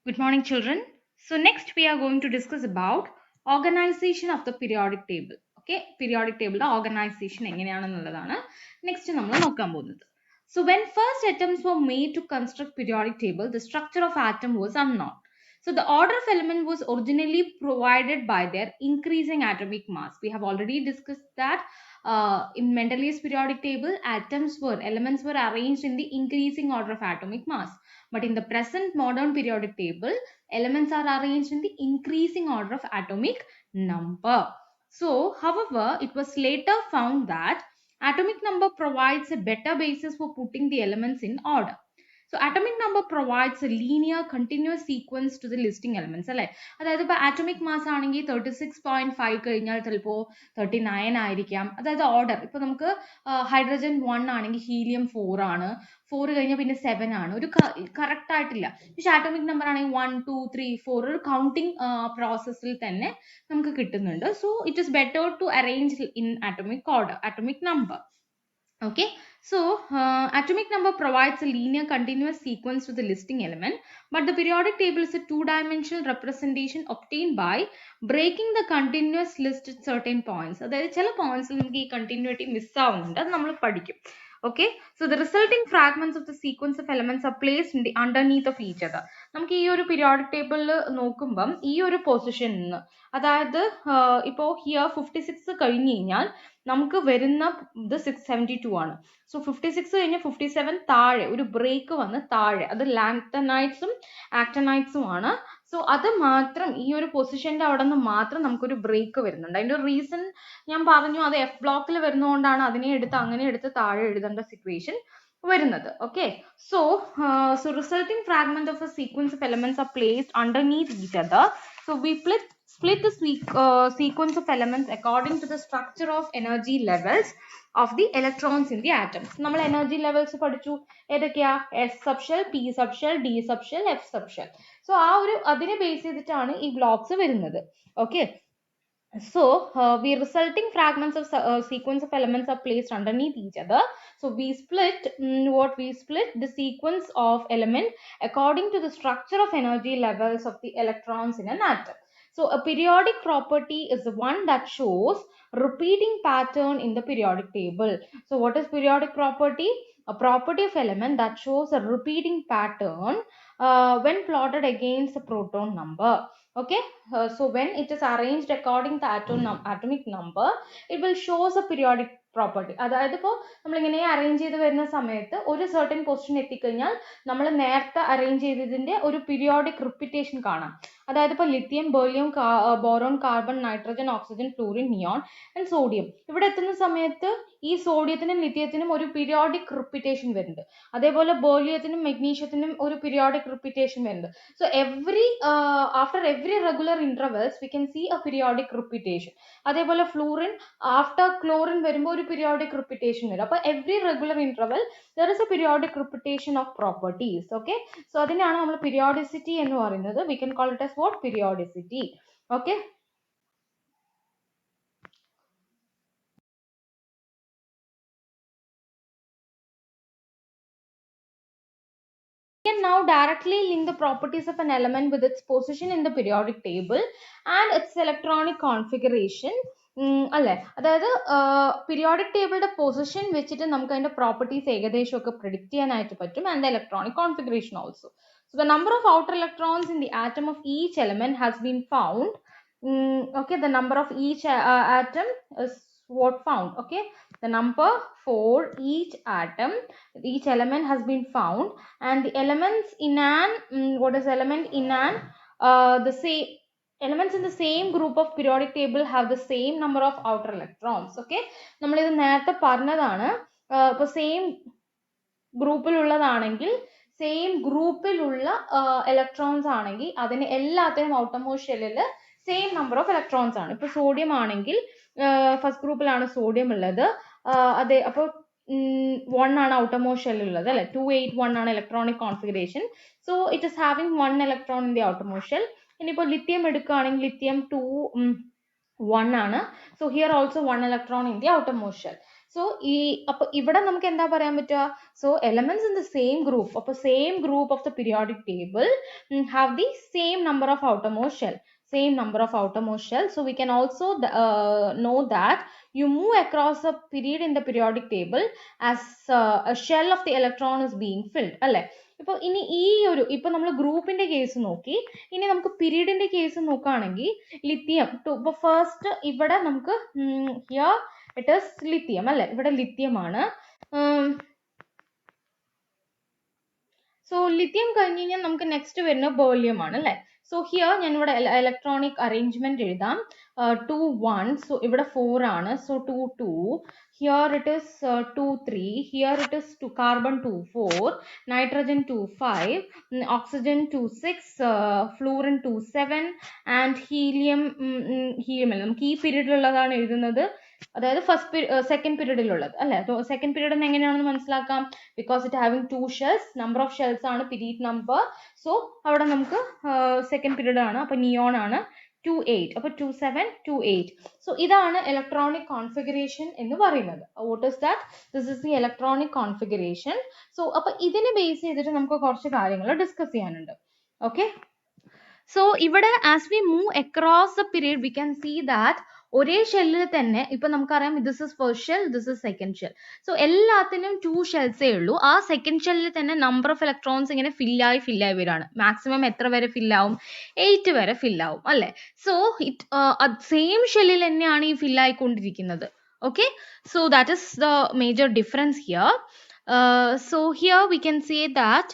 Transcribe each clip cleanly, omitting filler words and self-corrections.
Good morning, children. So next we are going to discuss about organization of the periodic table. Okay, periodic table organization എങ്ങനെയാണെന്നുള്ളതാണ് next നമ്മൾ നോക്കാൻ പോകുന്നത്. So when first attempts were made to construct periodic table, the structure of atom was unknown. So the order of element was originally provided by their increasing atomic mass. We have already discussed that in Mendeleev's periodic table, elements were arranged in the increasing order of atomic mass. But in the present modern periodic table, elements are arranged in the increasing order of atomic number. So, however, it was later found that atomic number provides a better basis for putting the elements in order. So atomic number provides a linear continuous sequence to the listing elements. അതായത് ഇപ്പോൾ atomic mass ആണെങ്കിൽ 36.5 കഴിഞ്ഞാൽ ചിലപ്പോൾ 39 ആയിരിക്കാം. അതായത് order ഇപ്പോൾ നമുക്ക് hydrogen 1 ആണെങ്കിൽ ഹീലിയം 4 ആണ്, 4 കഴിഞ്ഞാൽ പിന്നെ 7 ആണ്. ഒരു കറക്റ്റ് ആയിട്ടില്ല. പക്ഷെ ആറ്റോമിക് നമ്പർ ആണെങ്കിൽ 1 2 3 4 ഒരു കൗണ്ടിങ് പ്രോസസ്സിൽ തന്നെ നമുക്ക് കിട്ടുന്നുണ്ട്. So it is better to arrange in atomic order, atomic number. Okay, so atomic number provides a linear continuous sequence to the listing element, but the periodic table is a two-dimensional representation obtained by breaking the continuous list at certain points. അതായത് ചില പോയിന്റ്സിൽ നമുക്ക് ഈ continuity miss ആവുന്നുണ്ട്, അത് നമ്മൾ പഠിക്കും. Okay, so the resulting fragments of the sequence of elements are placed in the underneath of each other. നമുക്ക് ഈ ഒരു periodic table നോക്കുമ്പം ഈ ഒരു പൊസിഷൻ, അതായത് ഇപ്പോൾ ഹിയർ 56 കഴിഞ്ഞ് കഴിഞ്ഞാൽ നമുക്ക് വരുന്ന ഇത് 672 ആണ്. സോ 56 കഴിഞ്ഞ് 57 താഴെ ഒരു ബ്രേക്ക് വന്ന് താഴെ, അത് ലാങ്തനൈറ്റ്സും ആക്ടനൈറ്റ്സും ആണ്. സോ അത് മാത്രം ഈ ഒരു പൊസിഷന്റെ അവിടെ നിന്ന് മാത്രം നമുക്കൊരു ബ്രേക്ക് വരുന്നുണ്ട്. അതിന്റെ ഒരു റീസൺ ഞാൻ പറഞ്ഞു, അത് എഫ് ബ്ലോക്കിൽ വരുന്നതുകൊണ്ടാണ് അതിനെ എടുത്ത് അങ്ങനെ എടുത്ത് താഴെ എഴുതേണ്ട സിറ്റുവേഷൻ വരുന്നത്. Okay, so resulting fragment of A sequence of elements are placed underneath each other. So we split the sequence of elements according to the structure of energy levels of the electrons in the atoms. നമ്മൾ energy levels പഠിച്ചു. ഏതൊക്കെയാ? S subshell, P subshell, D subshell, F subshell. So ആ ഒരു അതിനെ base ചെയ്തിട്ടാണ് ഈ blocks വരുന്നത്. Okay, so we resulting fragments of sequence of elements are placed underneath each other. So we split the sequence of element according to the structure of energy levels of the electrons in an atom. So a periodic property is the one that shows repeating pattern in the periodic table. So what is periodic property? A property of element that shows a repeating pattern when plotted against the proton number. Okay, so when it is arranged according to atomic number, it will shows a periodic property. അതായത് ഇപ്പോൾ നമ്മളിങ്ങനെ arrange ചെയ്ത് വരുന്ന സമയത്ത് ഒരു certain position എത്തിക്കഴിഞ്ഞാൽ നമ്മൾ നേരത്തെ അറേഞ്ച് ചെയ്തതിന്റെ ഒരു പീരിയോഡിക് റിപ്പീറ്റേഷൻ കാണാം. അതായത് ഇപ്പോൾ lithium, beryllium, boron, carbon, nitrogen, oxygen, fluorine, neon and sodium. ഇവിടെ എത്തുന്ന സമയത്ത് ഈ സോഡിയത്തിനും ലിത്തിയത്തിനും ഒരു പീരിയോഡിക് റിപ്പീറ്റേഷൻ വരുന്നുണ്ട്. അതേപോലെ ബെർലിയത്തിനും മെഗ്നീഷ്യത്തിനും ഒരു പീരിയോഡിക് റിപ്പീറ്റേഷൻ വരുന്നുണ്ട്. So after every regular intervals we can see a periodic repetition. അതേപോലെ ഫ്ലൂറിൻ ആഫ്റ്റർ ക്ലോറിൻ വരുമ്പോൾ ഒരു പീരിയോഡിക് റിപ്പീറ്റേഷൻ വരും. അപ്പോൾ every regular interval there is a periodic repetition of properties. Okay, so അതിനാണ് നമ്മൾ periodicity എന്ന് പറയുന്നത്. We can call it as what? Periodicity. Okay, can now directly link the properties of an element with its position in the periodic table and its electronic configuration. അല്ലേ, അതായത് periodic ടേബിളിന്റെ position വെച്ചിട്ട് നമുക്ക് അതിന്റെ properties ഏകദേശം ഒക്കെ predict ചെയ്യാനായിട്ട് പറ്റും. And electronic configuration also. So the number of outer electrons in the atom of each element has been found. Okay, the number of each atom is what found. Okay, the number for each atom, each element has been found, and the elements in an what is element in an the same elements in the same group of periodic table have the same number of outer electrons. Okay, നമ്മൾ ഇത് നേരത്തെ പറഞ്ഞതാണ്. ഇപ്പോൾ same ഗ്രൂപ്പിലുള്ളതാണെങ്കിൽ same ഗ്രൂപ്പിലുള്ള electrons ആണെങ്കിൽ അതിന് എല്ലാത്തിനും outermost ഷെല്ലിൽ സെയിം നമ്പർ ഓഫ് ഇലക്ട്രോൺസ് ആണ്. ഇപ്പോൾ സോഡിയം ആണെങ്കിൽ ഫസ്റ്റ് ഗ്രൂപ്പിലാണ് സോഡിയം ഉള്ളത്. അതെ, അപ്പോൾ 1 ആണ് ഔട്ടർമോസ്റ്റ് ഷെല്ലിൽ ഉള്ളത് അല്ലെ. 281 ആണ് electronic configuration. So it is having 1 electron in the outermost shell. ഇനിയിപ്പോൾ ലിത്തിയം എടുക്കുകയാണെങ്കിൽ ലിത്തിയം 1 ആണ്. So here also 1 electron in the outermost shell. So appo ivada namukku endha parayan patta, so elements in the same group, appo same group of the periodic table have the same number of outermost shell, same number of outermost shell. So we can also know that you move across a period in the periodic table as a shell of the electron is being filled, alle. ഇപ്പോൾ ഇനി ഈ ഒരു ഇപ്പൊ നമ്മൾ ഗ്രൂപ്പിന്റെ case നോക്കി, ഇനി നമുക്ക് പീരീഡിന്റെ കേസ് നോക്കുകയാണെങ്കിൽ ലിത്തിയം ഇപ്പൊ ഫസ്റ്റ് ഇവിടെ നമുക്ക് ഹിയർ ഇറ്റ് ഈസ് ലിത്തിയം അല്ലെ, ഇവിടെ ലിത്തിയം ആണ്. സോ ലിത്തിയം കഴിഞ്ഞ് കഴിഞ്ഞാൽ നമുക്ക് നെക്സ്റ്റ് വരുന്ന ബെർലിയം ആണ് അല്ലെ. സോ ഹിയർ ഞാൻ ഇവിടെ ഇലക്ട്രോണിക് അറേഞ്ച്മെന്റ് എഴുതാം. 2 1, സോ ഇവിടെ 4 ആണ്, so 2 2, here it is 2 3, here it is 2 carbon 2 4, nitrogen 2 5, oxygen 2 6, fluorine 2 7 and helium അല്ല, നമുക്ക് ഈ പീരീഡിലുള്ളതാണ് എഴുതുന്നത്, അതായത് ഫസ്റ്റ് സെക്കൻഡ് പീരീഡിലുള്ളത് അല്ലെ. സെക്കൻഡ് പീരീഡ് എങ്ങനെയാണെന്ന് മനസ്സിലാക്കാം, because it having 2 shells, number of shells ആണ് പീരീഡ് നമ്പർ. സോ അവിടെ നമുക്ക് സെക്കൻഡ് പീരീഡ് ആണ്, അപ്പൊ നിയോൺ ആണ് 2 8, അപ്പൊ 2 7 2 8. സോ ഇതാണ് ഇലക്ട്രോണിക് കോൺഫിഗറേഷൻ എന്ന് പറയുന്നത്. What is that? This is the electronic configuration. So അപ്പൊ ഇതിനെ ബേസ് ചെയ്തിട്ട് നമുക്ക് കുറച്ച് കാര്യങ്ങൾ ഡിസ്കസ് ചെയ്യാനുണ്ട്. ഓക്കെ, സോ ഇവിടെ as we move across the period we can see that ഒരേ ഷെല്ലിൽ തന്നെ ഇപ്പൊ നമുക്കറിയാം this is first shell, this is second shell. So എല്ലാത്തിനും 2 ഷെൽസേ ഉള്ളൂ. ആ സെക്കൻഡ് ഷെല്ലിൽ തന്നെ നമ്പർ ഓഫ് ഇലക്ട്രോൺസ് ഇങ്ങനെ ഫില്ലായി വരികയാണ്. മാക്സിമം എത്ര വരെ ഫില്ലാവും? 8 വരെ ഫില്ലാവും അല്ലെ. സോ സെയിം ഷെല്ലിൽ തന്നെയാണ് ഈ ഫില്ലായിക്കൊണ്ടിരിക്കുന്നത്. Okay, so that is the major difference here. So here we can say that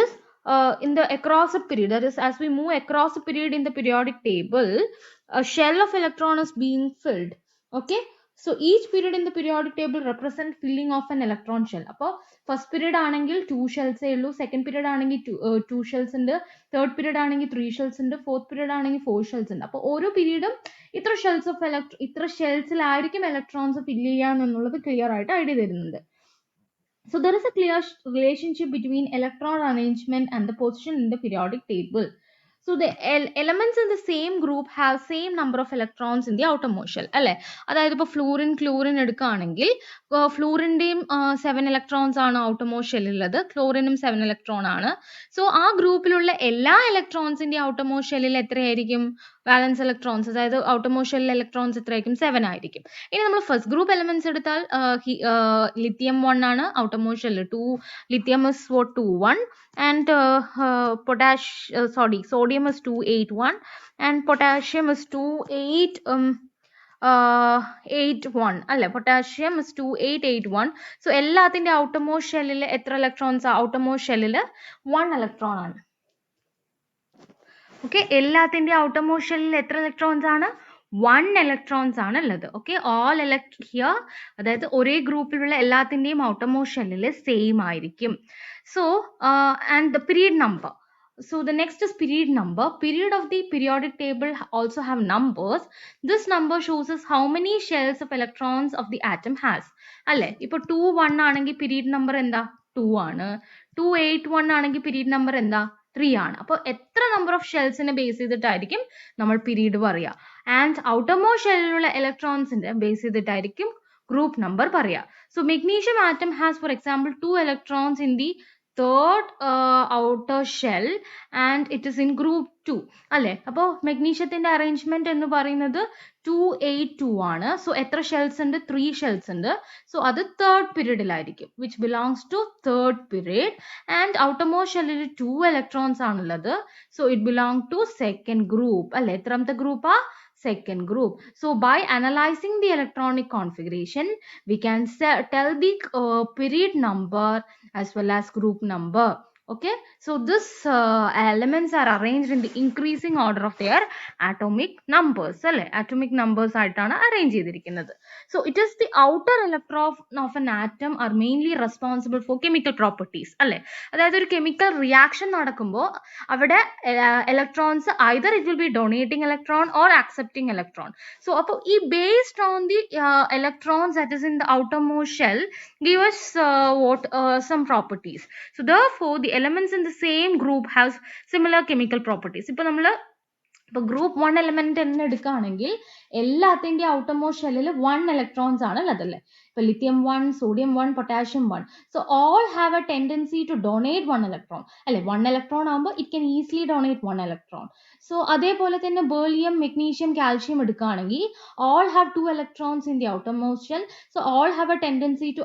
is in the across a period, that is as we move across a period in the periodic table, a shell of electron is being filled. Okay, so each period in the periodic table represent filling of an electron shell. appo first period aanengil 2 shells e ullu, second period aanengil 2 shells undu, third period aanengil 3 shells undu, fourth period aanengil 4 shells undu. appo oru period um itra shells of itra shells il aayirikkum electrons fill cheyan ennullathu clear aayittu idea therunnuണ്ട്. So there is a clear relationship between electron arrangement and the position in the periodic table. So the elements in the same group have same number of electrons in the outermost shell. അല്ലെ, അതായത് ഇപ്പോൾ fluorine chlorine എടുക്കുകയാണെങ്കിൽ ഫ്ലൂറിൻ്റെയും 7 electrons ആണ് outermost ഷെല്ലിലുള്ളത്, ക്ലോറിനും 7 electron ആണ്. So ആ ഗ്രൂപ്പിലുള്ള എല്ലാ ഇലക്ട്രോൺസിന്റെ outermost ഷെല്ലിൽ എത്രയായിരിക്കും വാലൻസ് ഇലക്ട്രോൺസ്, അതായത് ഔട്ടർമോസ്റ്റ് ഷെല്ലിൽ ഇലക്ട്രോൺസ് എത്രയായിരിക്കും? 7 ആയിരിക്കും. ഇനി നമ്മൾ ഫസ്റ്റ് ഗ്രൂപ്പ് എലമെന്റ്സ് എടുത്താൽ ലിത്തിയം 1 ആണ് ഔട്ടർമോസ്റ്റ് ഷെല്ലിൽ, 2 lithium is 2 1 and sodium is 2 8 1 and potassium is 2 8 8 1 അല്ലെ. Potassium is 2 8 8 1. സോ എല്ലാത്തിന്റെ ഔട്ടർമോസ്റ്റ് ഷെല്ലിൽ എത്ര ഇലക്ട്രോൺസ്? ഔട്ടർമോസ്റ്റ് ഷെല്ലിൽ 1 ഇലക്ട്രോൺ ആണ്. ഓക്കെ, എല്ലാത്തിന്റെ ഔട്ടർമോസ്റ്റ് ഷെല്ലിൽ എത്ര ഇലക്ട്രോൺസ് ആണ്? 1 ഇലക്ട്രോൺസ് ആണ് ഉള്ളത്. ഓക്കെ, ഓൾ ഹിയർ, അതായത് ഒരേ ഗ്രൂപ്പിലുള്ള എല്ലാത്തിന്റെയും ഔട്ടർമോസ്റ്റ് ഷെല്ലിൽ സെയിം ആയിരിക്കും. So and the period number. So the next is period number. Period of the periodic table also have numbers. This number shows us how many shells of electrons of the atom has. അല്ലെ, ഇപ്പൊ 2 1 ആണെങ്കിൽ period number എന്താ? 2 ആണ്. 2 8 1 ആണെങ്കിൽ period number എന്താ? 3 ആണ്. അപ്പോൾ എത്ര നമ്പർ ഓഫ് ഷെൽസിനെ ബേസ് ചെയ്തിട്ടായിരിക്കും നമ്മൾ പീരീഡ് പറയുക. ആൻഡ് ഔട്ടർമോസ്റ്റ് ഷെല്ലിലുള്ള ഇലക്ട്രോൺസിന്റെ ബേസ് ചെയ്തിട്ടായിരിക്കും ഗ്രൂപ്പ് നമ്പർ പറയുക. So magnesium atom has for example 2 electrons in the third outer shell and it is in group 2 അല്ലെ. അപ്പോൾ മെഗ്നീഷ്യത്തിന്റെ അറേഞ്ച്മെന്റ് എന്ന് പറയുന്നത് 2 8 2 ആണ്. സോ എത്ര ഷെൽസ് ഉണ്ട്? 3 ഷെൽസ് ഉണ്ട്. സോ അത് തേർഡ് പീരീഡിലായിരിക്കും, which belongs to third period. And outermost ഷെല്ലിൽ 2 ഇലക്ട്രോൺസ് ആണുള്ളത്. So it belong to second group അല്ലെ. എത്രാമത്തെ ഗ്രൂപ്പാ? second group. So by analyzing the electronic configuration, we can tell the period number as well as group number. Okay, so this elements are arranged in the increasing order of their atomic numbers അല്ലെ. atomic numbers ആയിട്ടാണ് arrange ചെയ്തിരിക്കുന്നത്. So it is the outer electron of an atom are mainly responsible for chemical properties അല്ലെ. അതായത് ഒരു chemical reaction നടക്കുമ്പോൾ അവിടെ electrons either it will be donating electron or accepting electron. So അപ്പോൾ ഈ based on the electrons that is in the outermost shell give us some properties. So therefore the elements in the same group have similar chemical properties. ഇപ്പോൾ നമ്മൾ ഇപ്പോൾ group 1 element തന്നെ എടുക്കുകയാണെങ്കിൽ എല്ലാത്തിൻ്റെ outermost ഷെല്ലിൽ 1 electrons ആണ് ഉള്ളതല്ലേ. ഇപ്പോൾ lithium 1, sodium 1, potassium 1. So all have a tendency to donate 1 electron അല്ലെ. 1 ഇലക്ട്രോൺ ആകുമ്പോൾ it can easily donate 1 electron. So അതേപോലെ തന്നെ ബെർലിയം, മെഗ്നീഷ്യം, കാൽഷ്യം എടുക്കുകയാണെങ്കിൽ all have 2 electrons in the outermost shell. So all have a tendency to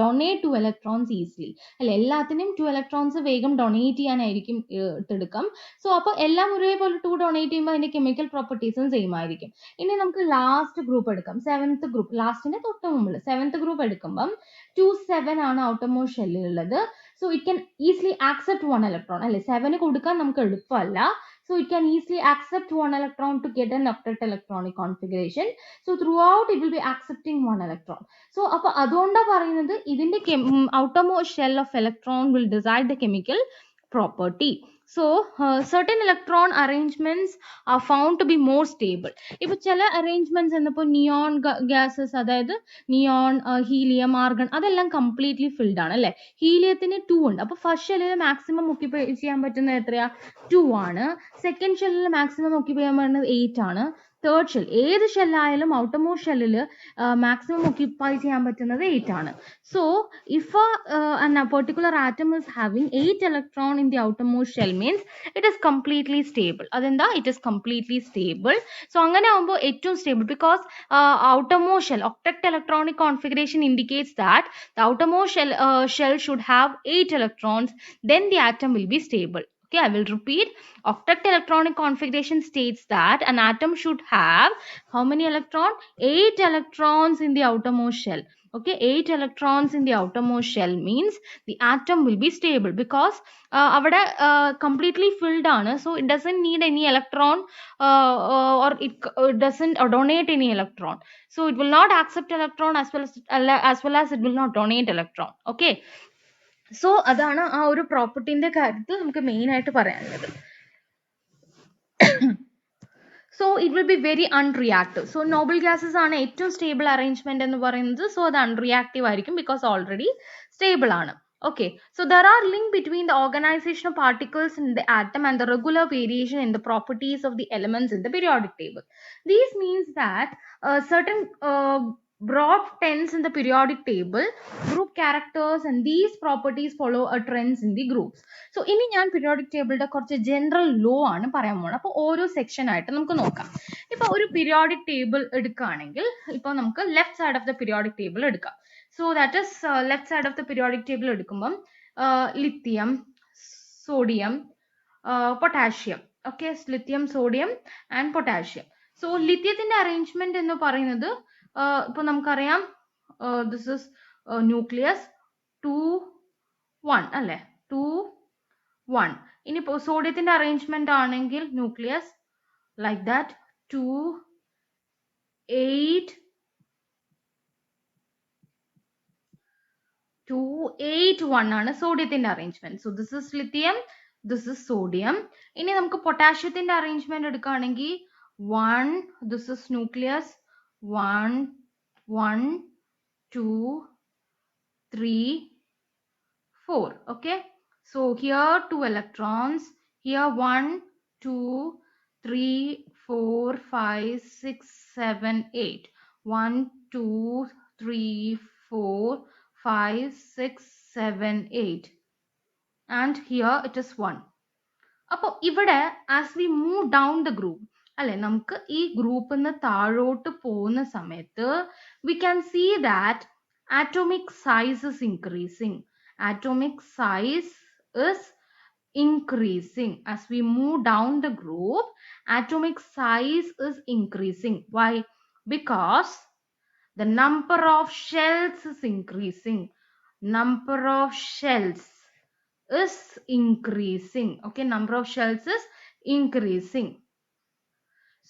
donate 2 electrons easily. അല്ലെ, എല്ലാത്തിനും 2 electrons വേഗം donate ചെയ്യാനായിരിക്കും എടുക്കാം. So അപ്പോൾ എല്ലാം ഒരേപോലെ 2 ഡൊണേറ്റ് ചെയ്യുമ്പോൾ അതിന്റെ കെമിക്കൽ പ്രോപ്പർട്ടീസും സെയിം ആയിരിക്കും. ഇനി നമുക്ക് ലാസ്റ്റ് ഗ്രൂപ്പ് എടുക്കാം, 7th ഗ്രൂപ്പ്, ലാസ്റ്റിന്റെ തൊട്ട് മുമ്പിൽ 7th ഗ്രൂപ്പ് എടുക്കുമ്പം 2, 7 ആണ് ഔട്ടർമോസ്റ്റ് ഷെല്ലിൽ ഉള്ളത്. So it can easily accept 1 electron അല്ലെ. 7 കൊടുക്കാൻ നമുക്ക് എളുപ്പമല്ല. So it can easily accept 1 electron to get an octet electronic configuration. So throughout it will be accepting 1 electron. So appo adonda parayunnathu idinte outermost shell of electron will decide the chemical property. So certain electron arrangements are found to be more stable. ഇപ്പോൾ ചില arrangements എന്നപ്പോൾ neon gases, അതായത് neon, helium, argon, അതെല്ലാം completely filled ആണ് അല്ലേ. ഹീലിയത്തിന് 2 ഉണ്ട്. അപ്പോൾ first ഷെല്ലിൽ maximum occupy ചെയ്യാൻ പറ്റുന്നത് എത്രയാ? 2 ആണ്. സെക്കൻഡ് ഷെല്ലിൽ മാക്സിമം ഓക്യുപ്പൈ ചെയ്യാൻ പറ്റുന്നത് 8 ആണ്. തേർഡ് ഷെൽ, ഏത് ഷെല്ലായാലും ഔട്ടർമോസ്റ്റ് ഷെല്ലിൽ മാക്സിമം ഓക്യുപ്പൈ ചെയ്യാൻ പറ്റുന്നത് 8 ആണ്. So if a particular atom is having 8 electron in the outermost shell means it is completely stable. അതെന്താ? It is completely stable. So അങ്ങനെ ആവുമ്പോൾ ഏറ്റവും stable, because outermost shell, octet electronic configuration indicates that the outermost shell should have 8 electrons, then the atom will be stable. Okay, I will repeat. Octet electronic configuration states that an atom should have how many electrons? 8 electrons in the outermost shell. Okay, 8 electrons in the outermost shell means the atom will be stable, because avada completely filled aanu. So it doesn't need any electron, or it doesn't donate any electron. So it will not accept electron as well as it will not donate electron. Okay, so അതാണ് ആ ഒരു പ്രോപ്പർട്ടിന്റെ കാര്യത്തിൽ നമുക്ക് main ആയിട്ട് പറയാനുള്ളത്. So it will be very unreactive. So noble gases ആണ് ഏറ്റവും സ്റ്റേബിൾ അറേഞ്ച്മെന്റ് എന്ന് പറയുന്നത്. സോ അത് അൺറിയാക്റ്റീവ് ആയിരിക്കും, ബിക്കോസ് ഓൾറെഡി സ്റ്റേബിൾ ആണ്. Okay, so there are link between the organization of particles in the atom and the regular variation in the properties of the elements in the periodic table. This means that certain broad trends in the periodic table, group characters, and these properties follow a trends in the groups. So ഇനി ഞാൻ periodic table ടെ കുറച്ച് general law ആണ് പറയാൻ പോകുന്നത്. അപ്പോൾ ഓരോ section ആയിട്ട് നമുക്ക് നോക്കാം. ഇപ്പോൾ ഒരു periodic table എടുക്കുകയാണെങ്കിൽ ഇപ്പോൾ നമുക്ക് left side of the periodic table എടുക്കാം. So that is left side of the periodic table എടുക്കുമ്പം lithium, sodium, potassium. Okay, lithium, sodium and potassium. So lithiumത്തിന്റെ arrangement എന്ന് പറയുന്നത് ഇപ്പോൾ നമുക്കറിയാം, this is nucleus 2, 1 അല്ലേ, 2, 1. ഇനിയിപ്പോൾ സോഡിയത്തിന്റെ arrangement ആണെങ്കിൽ nucleus like that 2, 8, 2, 8, 1 ആണ് സോഡിയത്തിന്റെ arrangement. So this is lithium, this is sodium. ഇനി നമുക്ക് പൊട്ടാഷ്യത്തിന്റെ arrangement എടുക്കുകയാണെങ്കിൽ 1, this is nucleus 1, 1, 2, 3, 4. Okay, so here 2 electrons, here 1, 2, 3, 4, 5, 6, 7, 8. 1, 2, 3, 4, 5, 6, 7, 8. And here it is 1. അപ്പോൾ ഇവിടെ as we move down the group അല്ലെ, നമുക്ക് ഈ ഗ്രൂപ്പിൽ നിന്ന് താഴോട്ട് പോകുന്ന സമയത്ത് we can see that atomic size is increasing. Atomic size is increasing. As we move down the group, atomic size is increasing. Why? Because the number of shells is increasing. Number of shells is increasing. Okay, number of shells is increasing.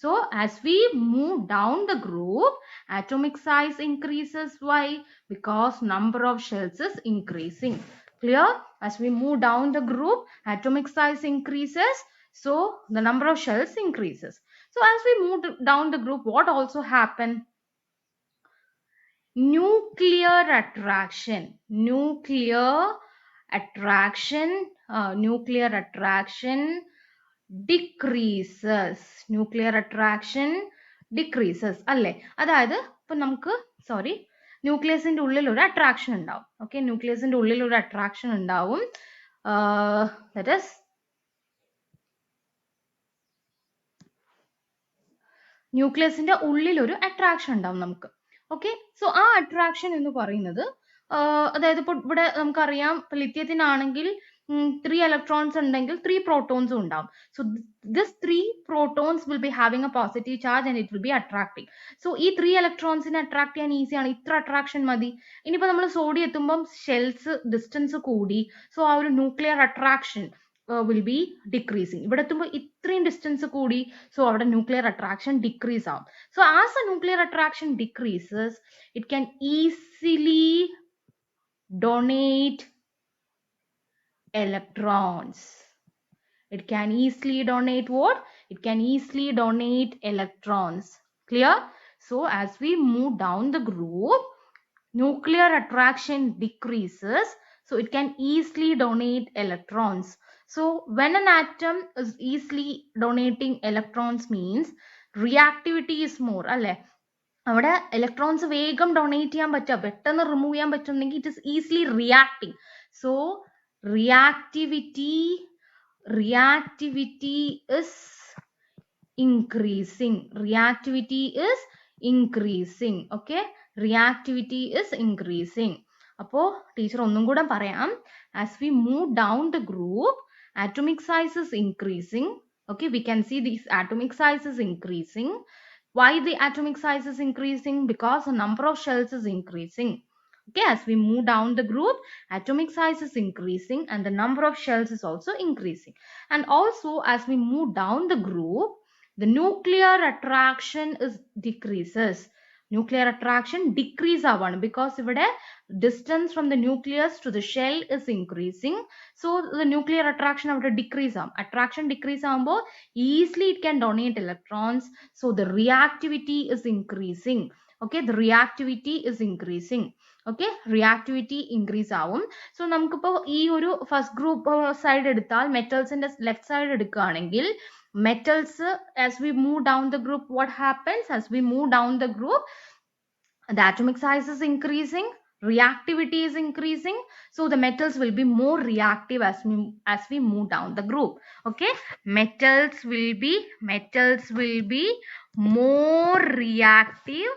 So as we move down the group, atomic size increases. Why? Because number of shells is increasing. Clear? As we move down the group, atomic size increases. So the number of shells increases. So as we move down the group, what also happened? Nuclear attraction. Nuclear attraction decreases. Nuclear attraction decreases. അല്ലേ? അതായത് ഇപ്പൊ നമുക്ക് ന്യൂക്ലിയസിന്റെ ഉള്ളിൽ ഒരു attraction ഉണ്ടാവും. Okay, ന്യൂക്ലിയസിന്റെ ഉള്ളിൽ ഒരു attraction ഉണ്ടാവും. That is ന്യൂക്ലിയസിന്റെ ഉള്ളിൽ ഒരു അട്രാക്ഷൻ ഉണ്ടാവും നമുക്ക്. ഓക്കെ, സോ ആ അട്രാക്ഷൻ എന്ന് പറയുന്നത് അതായത് ഇപ്പോൾ ഇവിടെ നമുക്കറിയാം ലിഥിയത്തിനാണെങ്കിൽ 3 electrons ഉണ്ടെങ്കിൽ 3 protons ഉണ്ടാവും. So this 3 protons will be having a positive charge and it will be attracting. So ഈ 3 electrons നെ attract ചെയ്യാൻ ഈസി ആണ്. ഇത്ര attraction മതി. ഇനിയിപ്പോൾ നമ്മൾ സോഡിയം എത്തുമ്പം ഷെൽസ് ഡിസ്റ്റൻസ് കൂടി, സോ ആ ഒരു nuclear attraction will be decreasing. ഇവിടെ എത്തുമ്പോൾ ഇത്രയും ഡിസ്റ്റൻസ് കൂടി, സോ അവിടെ ന്യൂക്ലിയർ അട്രാക്ഷൻ ഡിക്രീസ് ആവും. So as A nuclear attraction decreases, it can easily donate electrons. It can easily donate what? It can easily donate electrons. Clear? So as we move down the group, nuclear attraction decreases, so it can easily donate electrons. So when an atom is easily donating electrons means reactivity is more, alle? അവിടെ electrons വേഗം donate ചെയ്യാൻ പറ്റുക, പെട്ടെന്ന് remove ചെയ്യാൻ പറ്റുന്നെങ്കിൽ it is easily reacting. So reactivity is increasing. Reactivity is increasing. Okay, reactivity is increasing. അപ്പോ teacher ഒന്നും കൂടെ പറയാം. As we move down the group, atomic size is increasing. Okay, we can see this atomic size is increasing. Why the atomic size is increasing? Because the number of shells is increasing. Okay, as we move down the group, atomic size is increasing and the number of shells is also increasing. And also as we move down the group, the nuclear attraction is decreases. Nuclear attraction decrease avanu because ivide distance from the nucleus to the shell is increasing. So the nuclear attraction avade decrease avum. Attraction decrease avumbo easily it can donate electrons. So the reactivity is increasing. Okay, the reactivity is increasing. Okay, reactivity increase ആവും. So നമുക്കിപ്പോൾ ഈ ഒരു first group side എടുത്താൽ മെറ്റൽസിന്റെ left side എടുക്കുകയാണെങ്കിൽ metals as we move down the group, what happens? As we move down the group, the atomic size is increasing, reactivity is increasing, so the metals will be more reactive as we move down the group. Okay, metals will be more reactive.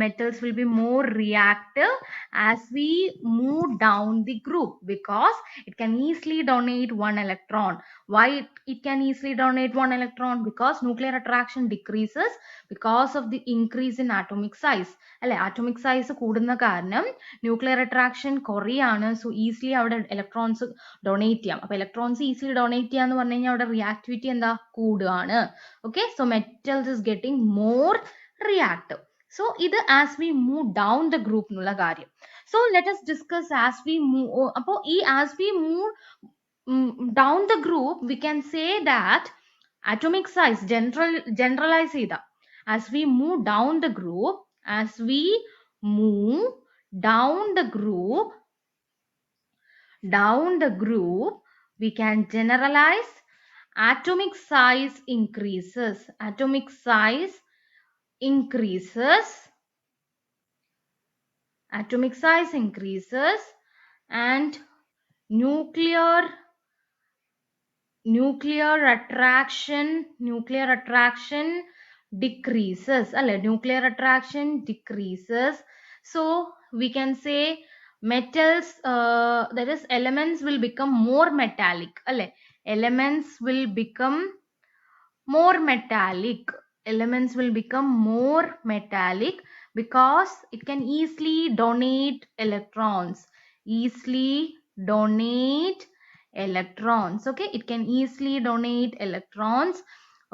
Metals will be more reactive as we move down the group because it can easily donate 1 electron. Why it can easily donate 1 electron? Because nuclear attraction decreases because of the increase in atomic size. അല്ലെ, atomic size കൂടുന്ന കാരണം nuclear attraction കുറയാണ്. So easily അവിടെ electrons donate ചെയ്യാം. അപ്പൊ electrons easily donate ചെയ്യാന്ന് പറഞ്ഞു കഴിഞ്ഞാൽ അവിടെ റിയാക്ടിവിറ്റി എന്താ കൂടുകയാണ്. Okay, so metals is getting more reactive. So ഇത് as we move down the group എന്നുള്ള കാര്യം. So let us discuss as we move. അപ്പോൾ ഈ as we move down the group, we can say that atomic size generalize ചെയ്ത as we move down the group, we can generalize atomic size increases. Atomic size increases and nuclear attraction decreases. Nuclear attraction decreases. So we can say metals, that is elements will become more metallic. Elements will become more metallic because it can easily donate electrons. Okay, it can easily donate electrons.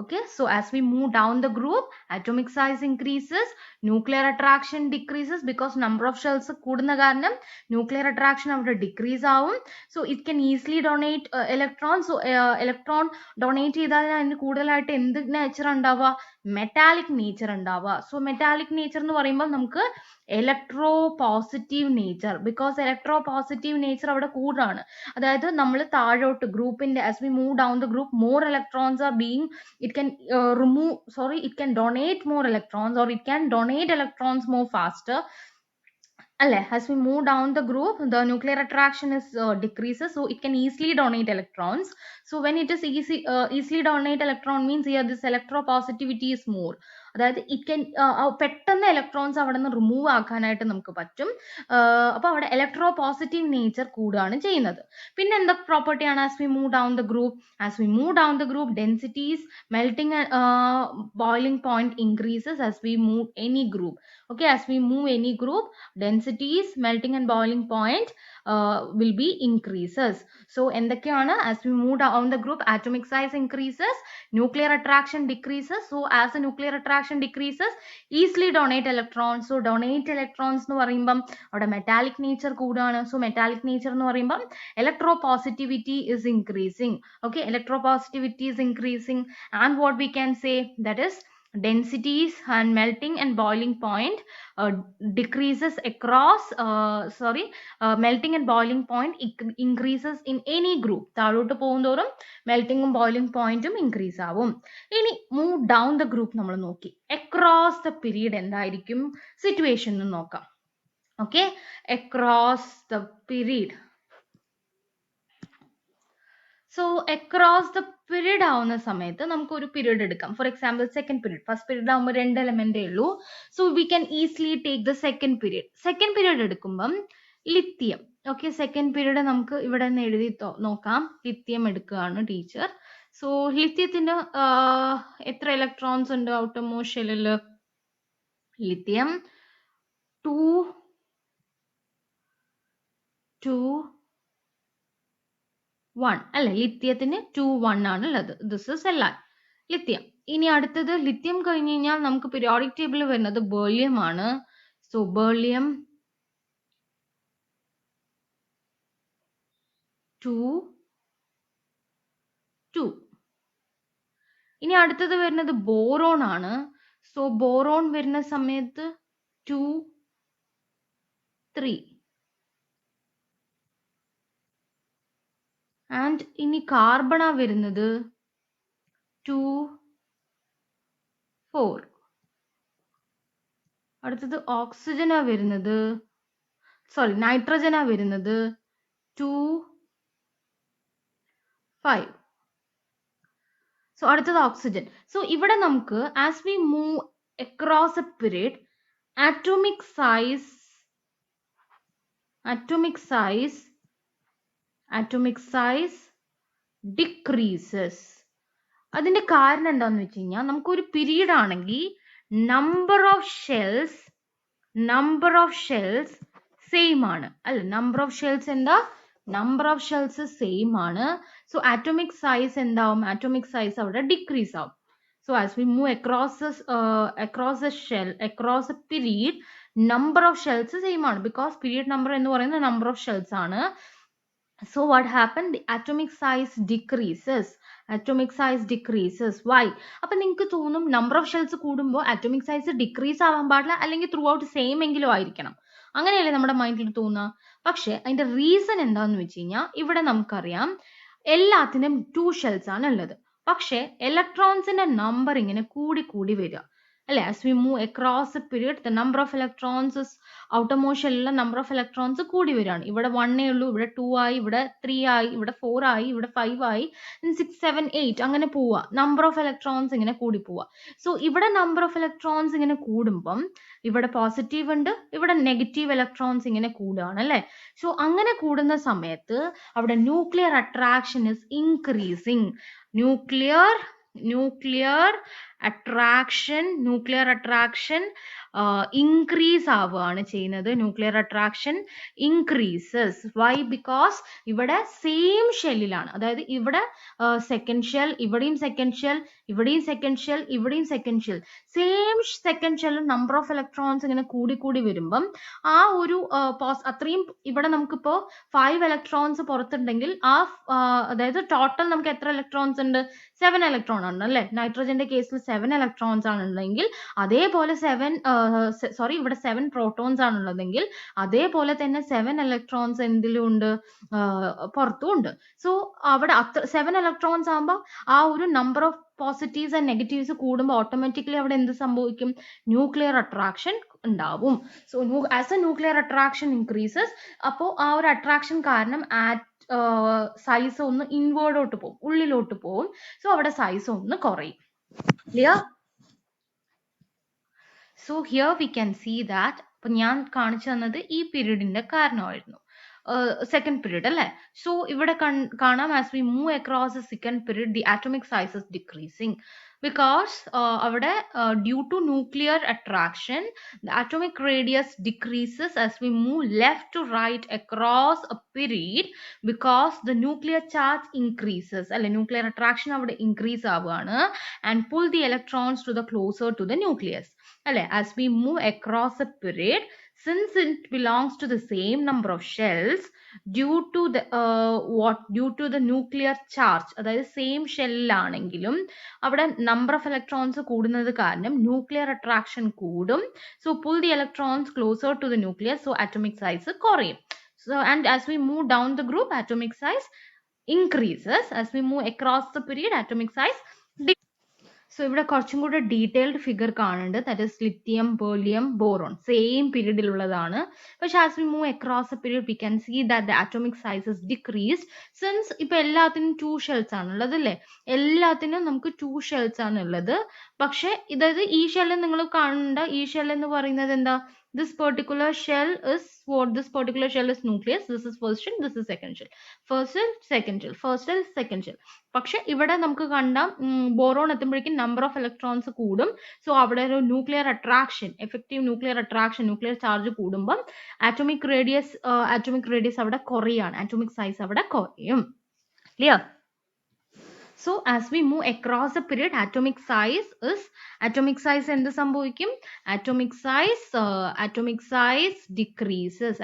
Okay, so as we move down the group, atomic size increases, nuclear attraction decreases because number of shells കൂടുന്ന കാരണം nuclear attraction അവിടെ decrease ആവും. So it can easily donate electrons. So electron donate ചെയ്താൽ അതിന് കൂടുതലായിട്ട് എന്ത് nature ഉണ്ടാവുക? Metallic nature ഉണ്ടാവുക. സോ മെറ്റാലിക് നേച്ചർ എന്ന് പറയുമ്പോൾ നമുക്ക് electro positive nature, because electro positive nature അവിടെ കൂടുതലാണ്. അതായത് നമ്മൾ താഴോട്ട് ഗ്രൂപ്പിന്റെ as we move down the group, more electrons are being, it can it can donate more electrons, or it can donate electrons more faster. As we move down the group, the nuclear attraction is decreases, so it can easily donate electrons. So when it is easily donate electron means here this electropositivity is more. അതായത് it can പെട്ടെന്ന് electrons അവിടെ നിന്ന് remove ആക്കാനായിട്ട് നമുക്ക് പറ്റും. അപ്പോൾ അവിടെ electro positive nature കൂടുകയാണ് ചെയ്യുന്നത്. പിന്നെ എന്തൊക്കെ പ്രോപ്പർട്ടിയാണ് as we move down the group densities, melting and boiling point increases as we move any group. Okay, as we move any group, densities, melting and boiling point will be increases. So എന്തൊക്കെയാണ് as we move down the group, atomic size increases, nuclear attraction decreases. So as the nuclear attraction decreases, easily donate electrons. So donate electrons എന്ന് പറയുമ്പം അവിടെ metallic nature കൂടുകയാണ്. So metallic nature എന്ന് പറയുമ്പം electropositivity is increasing. Okay, electropositivity is increasing, and what we can say, that is densities and melting and boiling point decreases across melting and boiling point increases in any group. താഴോട്ട് പോകുന്തോറും മെൽറ്റിംഗും boiling പോയിന്റും increase ആവും. ഇനി move down the group നമ്മൾ നോക്കി, across the period എന്തായിരിക്കും situation എന്ന് നോക്കാം. Okay, across the period. So across the period ആവുന്ന സമയത്ത് നമുക്ക് ഒരു പീരീഡ് എടുക്കാം. For example second period. First period ആകുമ്പോൾ 2 എലമെന്റേ ഉള്ളൂ. So we can easily take the second period. Second period എടുക്കുമ്പം ലിത്തിയം. ഓക്കെ, സെക്കൻഡ് പീരീഡ് നമുക്ക് ഇവിടെ നിന്ന് എഴുതി നോക്കാം. ലിത്തിയം എടുക്കുകയാണ് ടീച്ചർ. സോ ലിത്തിയത്തിന് എത്ര ഇലക്ട്രോൺസ് ഉണ്ട് ഔട്ടർമോസ്റ്റ് ഷെല്ലിൽ? ലിത്തിയം 2 1 അല്ലെ, ലിത്തിയത്തിന് 2 1 ആണ് ഉള്ളത്. This is Li, lithium. ഇനി അടുത്തത് ലിത്തിയം കഴിഞ്ഞ് കഴിഞ്ഞാൽ നമുക്ക് പീരിയോഡിക് ടേബിളിൽ വരുന്നത് ബെർലിയം ആണ്. So beryllium 2 2. ഇനി അടുത്തത് വരുന്നത് ബോറോൺ ആണ്. സോ ബോറോൺ വരുന്ന സമയത്ത് 2 3. ആൻഡ് ഇനി കാർബണ വരുന്നത് 2 4. അടുത്തത് ഓക്സിജനാ വരുന്നത്, നൈട്രജനാ വരുന്നത് 2 5. സോ അടുത്തത് ഓക്സിജൻ. സോ ഇവിടെ നമുക്ക് as we move across a period, atomic size decreases. അതിന്റെ കാരണം എന്താന്ന് വെച്ച് കഴിഞ്ഞാൽ, നമുക്കൊരു പീരീഡ് ആണെങ്കിൽ number of shells സെയിം ആണ് അല്ലെ. number of shells എന്താ? number of shells സെയിം ആണ്. സോ atomic size എന്താവും? atomic size അവിടെ ഡിക്രീസ് ആവും. So as we move across a period, number of shells same ആണ്, because period number എന്ന് പറയുന്നത് number of shells ആണ്. So what happened? The atomic size decreases. Why? അപ്പോൾ നിങ്ങൾക്ക് തോന്നും number of shells കൂടുമ്പോൾ atomic size decrease ആവാൻ പാടില്ല, അല്ലെങ്കിൽ ത്രൂ ഔട്ട് സെയിം എങ്കിലും ആയിരിക്കണം, അങ്ങനെയല്ലേ നമ്മുടെ മൈൻഡിൽ തോന്നുക. പക്ഷെ അതിന്റെ റീസൺ എന്താന്ന് വെച്ച് കഴിഞ്ഞാൽ, ഇവിടെ നമുക്കറിയാം എല്ലാത്തിനും 2 shells ആണ് ഉള്ളത്. പക്ഷെ ഇലക്ട്രോൺസിന്റെ നമ്പർ ഇങ്ങനെ കൂടി വരിക അല്ലെ. as we move across a period, the number of electrons is outermost shell number of electrons കൂടി വരികയാണ്. ഇവിടെ 1 ഉള്ളൂ, ഇവിടെ 2 ആയി, ഇവിടെ 3 ആയി, ഇവിടെ 4 ആയി, ഇവിടെ 5 ആയി, 6 7 8 അങ്ങനെ പോവുക. number of electrons ഇങ്ങനെ കൂടി പോവുക. സോ ഇവിടെ number of electrons ഇങ്ങനെ കൂടുമ്പം ഇവിടെ പോസിറ്റീവ് ഉണ്ട്, ഇവിടെ നെഗറ്റീവ് ഇലക്ട്രോൺസ് ഇങ്ങനെ കൂടുകയാണ് അല്ലെ. സോ അങ്ങനെ കൂടുന്ന സമയത്ത് അവിടെ nuclear attraction is increasing. nuclear attraction increase ആവുകയാണ് ചെയ്യുന്നത്. Nuclear attraction increases. Why? Because ഇവിടെ സെയിം ഷെല്ലിലാണ്, അതായത് ഇവിടെ സെക്കൻഡ് ഷെൽ, ഇവിടെയും സെക്കൻഡ് ഷെൽ, ഇവിടെയും സെക്കൻഡ് ഷെൽ, ഇവിടെയും second shell, same second shell number of electrons ഇങ്ങനെ കൂടി വരുമ്പം ആ ഒരു അത്രയും ഇവിടെ നമുക്കിപ്പോ 5 ഇലക്ട്രോൺസ് പുറത്തുണ്ടെങ്കിൽ അതായത് ടോട്ടൽ നമുക്ക് എത്ര ഇലക്ട്രോൺസ് ഉണ്ട്? 7 ഇലക്ട്രോൺ ആണ് അല്ലെ. നൈട്രജന്റെ കേസിൽ 7 ഇലക്ട്രോൺസ് ആണുള്ളതെങ്കിൽ അതേപോലെ ഇവിടെ 7 പ്രോട്ടോൺസ് ആണുള്ളതെങ്കിൽ അതേപോലെ തന്നെ 7 ഇലക്ട്രോൺസ് എന്തിലും ഉണ്ട്, പുറത്തും ഉണ്ട്. സോ അവിടെ 7 ഇലക്ട്രോൺസ് ആകുമ്പോൾ ആ ഒരു number of positives and negatives കൂടുമ്പോൾ ഓട്ടോമാറ്റിക്കലി അവിടെ എന്ത് സംഭവിക്കും, ന്യൂക്ലിയർ അട്രാക്ഷൻ ഉണ്ടാവും. So as A nuclear attraction increases, അപ്പോൾ ആ ഒരു അട്രാക്ഷൻ കാരണം സൈസ് ഒന്ന് ഇൻവേർഡോട്ട് പോകും, ഉള്ളിലോട്ട് പോകും. സോ അവിടെ സൈസ് ഒന്ന് കുറയും. Clear? So here we can see that, ഇപ്പൊ ഞാൻ കാണിച്ചു തന്നത് ഈ പീരീഡിന്റെ കാരണമായിരുന്നു, second period അല്ലേ. സോ ഇവിടെ കാണാം, as we move across the second period the atomic size is decreasing because അവിടെ due to nuclear attraction the atomic radius decreases as we move left to right across a period because the nuclear charge increases അല്ലെ, nuclear attraction അവിടെ increase ആവുകയാണ് and pull the electrons to the closer to the nucleus അല്ലെ. as we move across a period, since it belongs to the same number of shells, due to the nuclear charge, അതായത് same ഷെല്ലാണെങ്കിലും അവിടെ number of electrons കൂടുന്നത് കാരണം nuclear attraction കൂടും. So pull the electrons closer to the nucleus, so atomic size കുറയും. So and as we move down the group atomic size increases. as we move across the period atomic size decreases. So ഇവിടെ കുറച്ചും കൂടെ detailed figure കാണുന്നുണ്ട്, that is lithium, beryllium, boron same പീരീഡിലുള്ളതാണ്. പക്ഷെ as we move across a period we can see that the atomic size is decreased. Since ഇപ്പൊ എല്ലാത്തിനും 2 shells ആണുള്ളത് അല്ലേ, എല്ലാത്തിനും നമുക്ക് 2 ഷെൽസ് ആണുള്ളത്. പക്ഷെ ഇതായത് ഈ ഷെല്ല് നിങ്ങൾ കാണണ്ട, ഈ ഷെൽ എന്ന് പറയുന്നത് എന്താ, this particular shell is what, this particular shell is nucleus, this is first shell, this is second shell, first shell, second shell, first shell, second shell. പക്ഷെ ഇവിടെ നമുക്ക് കണ്ടാം ബോറോൺ എത്തുമ്പോഴേക്കും നമ്പർ ഓഫ് ഇലക്ട്രോൺസ് കൂടും. So അവിടെ ഒരു nuclear attraction, effective nuclear attraction, nuclear charge കൂടുമ്പം atomic radius അവിടെ കുറയാണ്, atomic size അവിടെ കുറയും. Clear? So as we move across the period atomic size എന്ത് സംഭവിക്കും, atomic size decreases.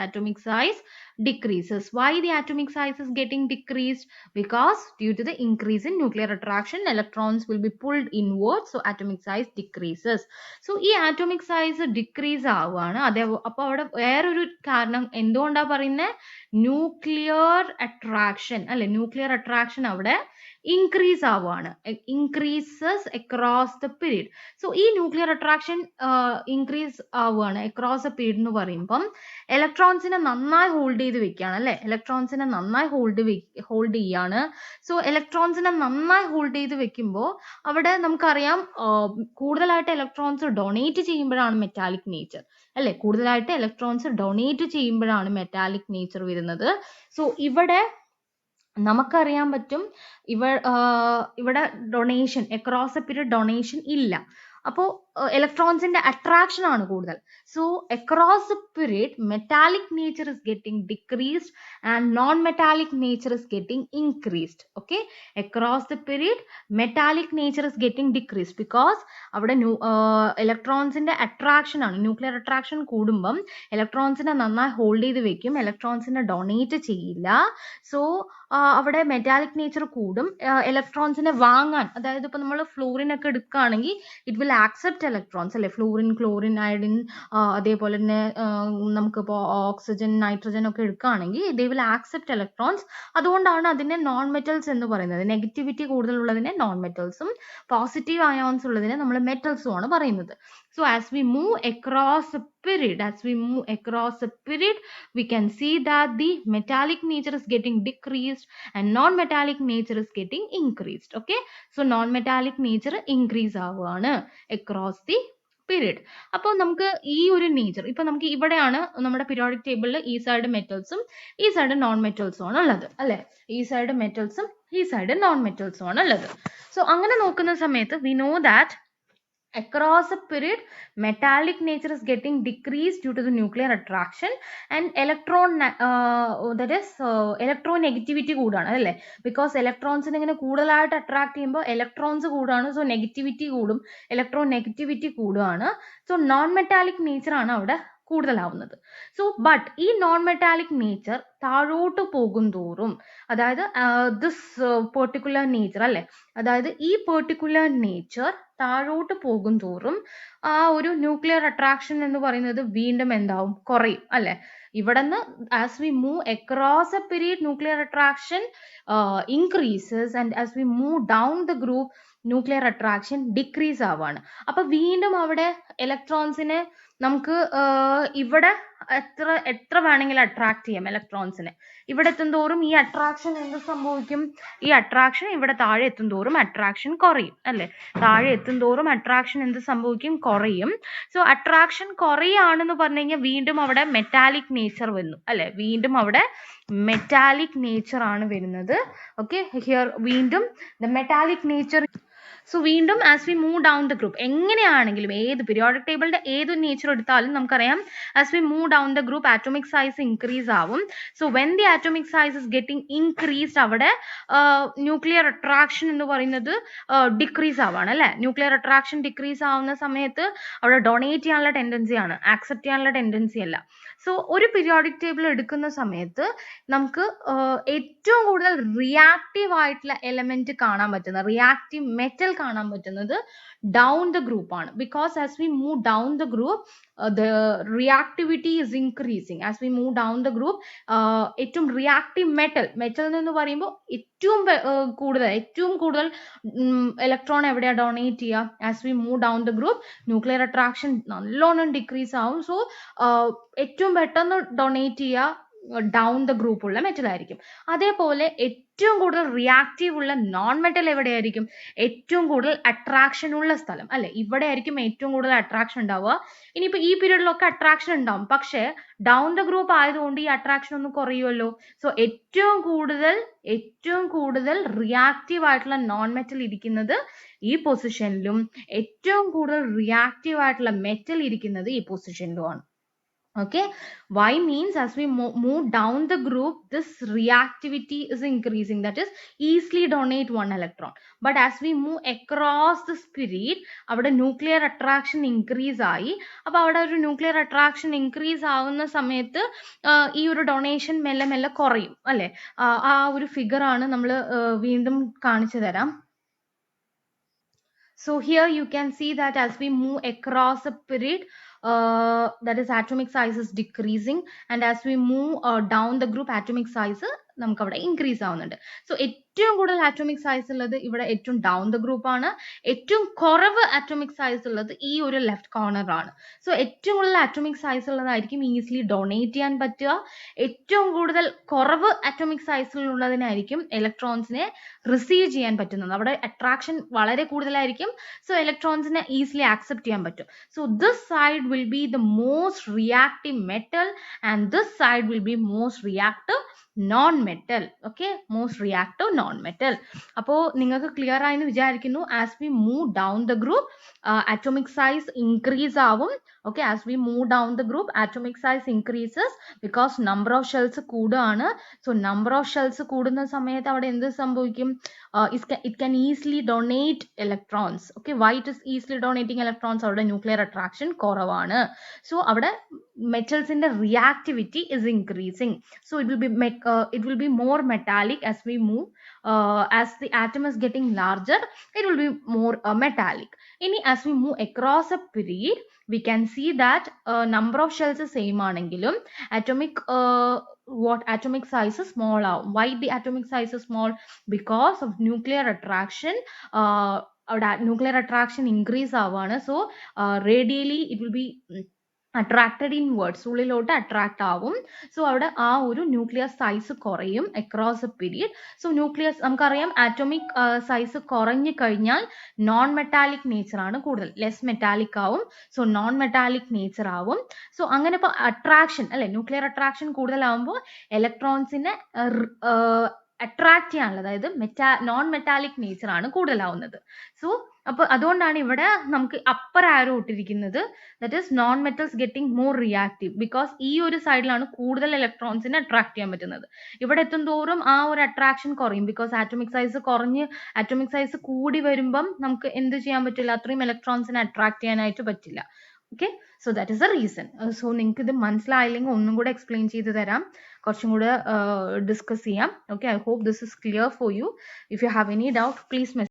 Why the atomic size is getting decreased? Because due to the increase in nuclear attraction electrons will be pulled inwards, so atomic size decreases. So ഈ atomic size decrease ആവുകയാണ്. അതേ അപ്പോൾ അവിടെ വേറൊരു കാരണം എന്തുകൊണ്ടാ പറയുന്നത്, nuclear attraction അല്ലെ, ന്യൂക്ലിയർ അട്രാക്ഷൻ അവിടെ increase ആവുകയാണ്, increases across the period. So ഈ ന്യൂക്ലിയർ അട്രാക്ഷൻ increase ആവുകയാണ് across the period എന്ന് പറയുമ്പം ഇലക്ട്രോൺസിനെ നന്നായി ഹോൾഡ് ചെയ്ത് വെക്കുകയാണ് അല്ലെ, ഇലക്ട്രോൺസിനെ നന്നായി ഹോൾഡ് ചെയ്യാണ്. സോ ഇലക്ട്രോൺസിനെ നന്നായി ഹോൾഡ് ചെയ്ത് വെക്കുമ്പോൾ അവിടെ നമുക്കറിയാം കൂടുതലായിട്ട് ഇലക്ട്രോൺസ് ഡൊണേറ്റ് ചെയ്യുമ്പോഴാണ് മെറ്റാലിക് നേച്ചർ അല്ലെ, കൂടുതലായിട്ട് ഇലക്ട്രോൺസ് ഡൊണേറ്റ് ചെയ്യുമ്പോഴാണ് മെറ്റാലിക് നേച്ചർ വരുന്നത്. സോ ഇവിടെ നമുക്കറിയാൻ പറ്റും ഇവിടെ donation across A period donation ഇല്ല, അപ്പോൾ ഇലക്ട്രോൺസിന്റെ അട്രാക്ഷൻ ആണ് കൂടുതൽ. So across the period metallic nature is getting decreased and non metallic nature is getting increased. Okay, across the period metallic nature is getting decreased because അവിടെ ഇലക്ട്രോൺസിന്റെ attraction ആണ്, nuclear attraction കൂടുമ്പം ഇലക്ട്രോൺസിനെ നന്നായി hold ചെയ്ത് വെക്കും, ഇലക്ട്രോൺസിനെ donate ചെയ്യില്ല. So അവിടെ metallic nature കൂടും, ഇലക്ട്രോൺസിനെ വാങ്ങാൻ, അതായത് ഇപ്പൊ നമ്മൾ ഫ്ലോറിൻ ഒക്കെ എടുക്കുകയാണെങ്കിൽ ഇറ്റ് വിൽ ആക്സെപ്റ്റ് ഇലക്ട്രോൺസ് അല്ലെ, ഫ്ലോറിൻ, ക്ലോറിൻ, അയഡിൻ, അതേപോലെ തന്നെ നമുക്കിപ്പോൾ ഓക്സിജൻ, നൈട്രജൻ ഒക്കെ എടുക്കുകയാണെങ്കിൽ ദേ വിൽ ആക്സെപ്റ്റ് ഇലക്ട്രോൺസ്. അതുകൊണ്ടാണ് അതിനെ നോൺ മെറ്റൽസ് എന്ന് പറയുന്നത്. നെഗറ്റിവിറ്റി കൂടുതലുള്ളതിനെ നോൺ മെറ്റൽസും പോസിറ്റീവ് അയോൺസ് ഉള്ളതിനെ നമ്മൾ മെറ്റൽസും ആണ് പറയുന്നത്. So as we move across a period, we can see that the metallic nature is getting decreased and non-metallic nature is getting increased. Okay, so non-metallic nature increase ആവുകയാണ് across the period. അപ്പോൾ നമുക്ക് ഈ ഒരു nature, ഇപ്പൊ നമുക്ക് ഇവിടെയാണ് നമ്മുടെ periodic ടേബിളിൽ ഈ സൈഡ് മെറ്റൽസും ഈ സൈഡ് നോൺ മെറ്റൽസും ആണ് ഉള്ളത് അല്ലെ, ഈ സൈഡ് മെറ്റൽസും ഈ സൈഡ് നോൺ മെറ്റൽസും ആണ് ഉള്ളത്. സോ അങ്ങനെ നോക്കുന്ന സമയത്ത് we know that across a period metallic nature is getting decreased due to the nuclear attraction and electronegativity കൂടാണ് അല്ലേ, ബിക്കോസ് ഇലക്ട്രോൺസിനെ ഇങ്ങനെ കൂടുതലായിട്ട് അട്രാക്ട് ചെയ്യുമ്പോൾ ഇലക്ട്രോൺസ് കൂടാണ്, സോ നെഗറ്റിവിറ്റി കൂടും, ഇലക്ട്രോൺ നെഗറ്റിവിറ്റി കൂടുകയാണ്. സോ നോൺ മെറ്റാലിക് നേച്ചർ ആണ് അവിടെ കൂടുതലാവുന്നത്. സോ ബട്ട് ഈ നോൺ മെറ്റാലിക് നേച്ചർ താഴോട്ട് പോകും തോറും, അതായത് ദിസ് പെർട്ടിക്കുലർ നേച്ചർ അല്ലെ, അതായത് ഈ പെർട്ടിക്കുലർ നേച്ചർ താഴോട്ട് പോകും തോറും ആ ഒരു ന്യൂക്ലിയർ അട്രാക്ഷൻ എന്ന് പറയുന്നത് വീണ്ടും എന്താവും, കുറയും അല്ലെ. ഇവിടുന്ന് as we move across a period, nuclear attraction increases, and as we move down the group, nuclear attraction decrease ആവാണ്. അപ്പൊ വീണ്ടും അവിടെ ഇലക്ട്രോൺസിനെ നമുക്ക് ഇവിടെ എത്ര വേണമെങ്കിലും അട്രാക്ട് ചെയ്യാം ഇലക്ട്രോൺസിനെ. ഇവിടെ എത്തുന്തോറും ഈ അട്രാക്ഷൻ എന്ത് സംഭവിക്കും, ഈ അട്രാക്ഷൻ ഇവിടെ താഴെ എത്തുന്തോറും അട്രാക്ഷൻ കുറയും അല്ലെ. താഴെ എത്തുന്തോറും അട്രാക്ഷൻ എന്ത് സംഭവിക്കും, കുറയും. സോ അട്രാക്ഷൻ കുറയാണെന്ന് പറഞ്ഞു കഴിഞ്ഞാൽ വീണ്ടും അവിടെ മെറ്റാലിക് നേച്ചർ വന്നു അല്ലെ, വീണ്ടും അവിടെ മെറ്റാലിക് നേച്ചർ ആണ് വരുന്നത്. ഓക്കെ, ഹിയർ വീണ്ടും ദ മെറ്റാലിക് നേച്ചർ. സോ വീണ്ടും as we move down the group, എങ്ങനെയാണെങ്കിലും ഏത് പീരിയോഡിക് ടേബിളിന്റെ ഏതൊരു നേച്ചർ എടുത്താലും നമുക്കറിയാം as we move down the group atomic size increase ആവും. So when the atomic size is getting increased, അവിടെ ന്യൂക്ലിയർ അട്രാക്ഷൻ എന്ന് പറയുന്നത് ഡിക്രീസ് ആവാണ് അല്ലെ. ന്യൂക്ലിയർ അട്രാക്ഷൻ ഡിക്രീസ് ആവുന്ന സമയത്ത് അവിടെ ഡൊണേറ്റ് ചെയ്യാനുള്ള ടെൻഡൻസി ആണ്, ആക്സെപ്റ്റ് ചെയ്യാനുള്ള ടെൻഡൻസി അല്ല. സോ ഒരു പീരിയോഡിക് ടേബിൾ എടുക്കുന്ന സമയത്ത് നമുക്ക് ഏറ്റവും കൂടുതൽ റിയാക്റ്റീവ് ആയിട്ടുള്ള എലമെന്റ് കാണാൻ പറ്റുന്ന, റിയാക്റ്റീവ് മെറ്റൽ കാണാൻ പറ്റുന്നത് ഡൗൺ ദ ഗ്രൂപ്പ് ആണ്. Because as we move down the group the reactivity is increasing. as we move down the group, ഏറ്റവും റിയാക്റ്റീവ് മെറ്റൽ എന്ന് പറയുമ്പോൾ ഏറ്റവും കൂടുതൽ ഇലക്ട്രോൺ എവിടെയാ ഡൊണേറ്റ് ചെയ്യുക, as we move down the group nuclear attraction നല്ലോണം decrease ആവും. സോ ഏറ്റവും പെട്ടെന്ന് ഡൊണേറ്റ് ചെയ്യുക ഡൗൺ ദ ഗ്രൂപ്പ് ഉള്ള മെറ്റൽ ആയിരിക്കും. അതേപോലെ ഏറ്റവും കൂടുതൽ റിയാക്റ്റീവ് ഉള്ള നോൺ മെറ്റൽ എവിടെയായിരിക്കും, ഏറ്റവും കൂടുതൽ അട്രാക്ഷൻ ഉള്ള സ്ഥലം അല്ലെ, ഇവിടെ ആയിരിക്കും ഏറ്റവും കൂടുതൽ അട്രാക്ഷൻ ഉണ്ടാവുക. ഇനിയിപ്പോ ഈ പീരീഡിലൊക്കെ അട്രാക്ഷൻ ഉണ്ടാവും, പക്ഷെ ഡൗൺ ദ ഗ്രൂപ്പ് ആയതുകൊണ്ട് ഈ അട്രാക്ഷൻ ഒന്ന് കുറയുമല്ലോ. സോ ഏറ്റവും കൂടുതൽ റിയാക്റ്റീവ് ആയിട്ടുള്ള നോൺ മെറ്റൽ ഇരിക്കുന്നത് ഈ പൊസിഷനിലും, ഏറ്റവും കൂടുതൽ റിയാക്റ്റീവ് ആയിട്ടുള്ള മെറ്റൽ ഇരിക്കുന്നത് ഈ പൊസിഷനിലുമാണ്. Okay, why means as we move down the group, this reactivity is increasing, that is easily donate one electron. But as we move across the spirit, avada nuclear attraction increase ആയി. അപ്പോൾ അവിടെ ഒരു nuclear attraction increase ആവുന്ന സമയത്ത് ഈ ഒരു donation മെല്ലെ മെല്ലെ കുറയും അല്ലെ. ആ ഒരു ഫിഗർ ആണ് നമ്മൾ വീണ്ടും കാണിച്ചു തരാം. So here you can see that as we move across a period, that is atomic size is decreasing, and as we move down the group, atomic size നമുക്ക് അവിടെ ഇൻക്രീസ് ആവുന്നുണ്ട്. സോ ഏറ്റവും കൂടുതൽ ആറ്റോമിക് സൈസ് ഉള്ളത് ഇവിടെ ഏറ്റവും down the group ആണ്. ഏറ്റവും കുറവ് ആറ്റോമിക് സൈസ് ഉള്ളത് ഈ ഒരു ലെഫ്റ്റ് കോർണർ ആണ്. സോ ഏറ്റവും കൂടുതൽ ആറ്റോമിക് സൈസ് ഉള്ളതായിരിക്കും ഈസിലി ഡൊണേറ്റ് ചെയ്യാൻ പറ്റുക. ഏറ്റവും കൂടുതൽ കുറവ് ആറ്റോമിക് സൈസിലുള്ളതിനായിരിക്കും ഇലക്ട്രോൺസിനെ റിസീവ് ചെയ്യാൻ പറ്റുന്നത്. അവിടെ അട്രാക്ഷൻ വളരെ കൂടുതലായിരിക്കും. സോ ഇലക്ട്രോൺസിനെ ഈസിലി ആക്സെപ്റ്റ് ചെയ്യാൻ പറ്റും. So this side will be the most reactive metal and this side will be most reactive non metal. Okay, most reactive non metal. അപ്പോൾ നിങ്ങൾക്ക് ക്ലിയർ ആയെന്ന് വിചാരിക്കുന്നു. As we move down the group atomic size increase ആവും. Okay, as we move down the group atomic size increases because number of shells കൂടുകയാണ്. So number of shells കൂടുന്ന സമയത്ത് അവിടെ എന്ത് സംഭവിക്കും, it can easily donate electrons. Okay, why it is easily donating electrons? അവിടെ nuclear attraction കുറവാണ്. So അവിടെ മെറ്റൽസിന്റെ reactivity is increasing. So it will be more metallic as we move. As the atom is getting larger, it will be more metallic. As we move across a period, we can see that number of shells is same ആണെങ്കിലും atomic size is small. Why the atomic size is small? Because of nuclear attraction. Nuclear attraction increase ആവാണ്. So radially it will be attracted inwards, ഉള്ളിലോട്ട് attract ആവും. So അവിടെ ആ ഒരു nuclear size കുറയും across A period. So nucleus നമുക്കറിയാം atomic size കുറഞ്ഞു കഴിഞ്ഞാൽ non metallic nature ആണ് കൂടുതൽ, ലെസ് മെറ്റാലിക് ആവും. സോ നോൺ മെറ്റാലിക് നേച്ചർ ആവും. സോ അങ്ങനെ ഇപ്പോൾ അട്രാക്ഷൻ അല്ലെ, ന്യൂക്ലിയർ അട്രാക്ഷൻ കൂടുതലാവുമ്പോൾ ഇലക്ട്രോൺസിനെ അട്രാക്ട് ചെയ്യാനുള്ളത്, അതായത് നോൺ മെറ്റാലിക് നേച്ചർ ആണ് കൂടുതലാവുന്നത്. സോ അപ്പോൾ അതുകൊണ്ടാണ് ഇവിടെ നമുക്ക് അപ്പർ ആരോ ഇട്ടിരിക്കുന്നത്, that is known metals getting more reactive. Because ഈ ഒരു സൈഡിലാണ് കൂടുതൽ ഇലക്ട്രോൺസിനെ അട്രാക്ട് ചെയ്യാൻ പറ്റുന്നത്. ഇവിടെ എത്തും തോറും ആ ഒരു അട്രാക്ഷൻ കുറയും. ബിക്കോസ് ആറ്റോമിക് സൈസ് കുറഞ്ഞ് ആറ്റോമിക് സൈസ് കൂടി വരുമ്പം നമുക്ക് എന്ത് ചെയ്യാൻ പറ്റില്ല, അത്രയും ഇലക്ട്രോൺസിനെ അട്രാക്ട് ചെയ്യാനായിട്ട് പറ്റില്ല. Okay, so that is the reason. So നിങ്ങൾക്ക് ഇത് മനസ്സിലായില്ലെങ്കിൽ ഒന്നും കൂടെ എക്സ്പ്ലെയിൻ ചെയ്ത് തരാം, കുറച്ചും കൂടെ ഡിസ്കസ് ചെയ്യാം. Okay, I hope this is clear for you. If you have any doubt, please message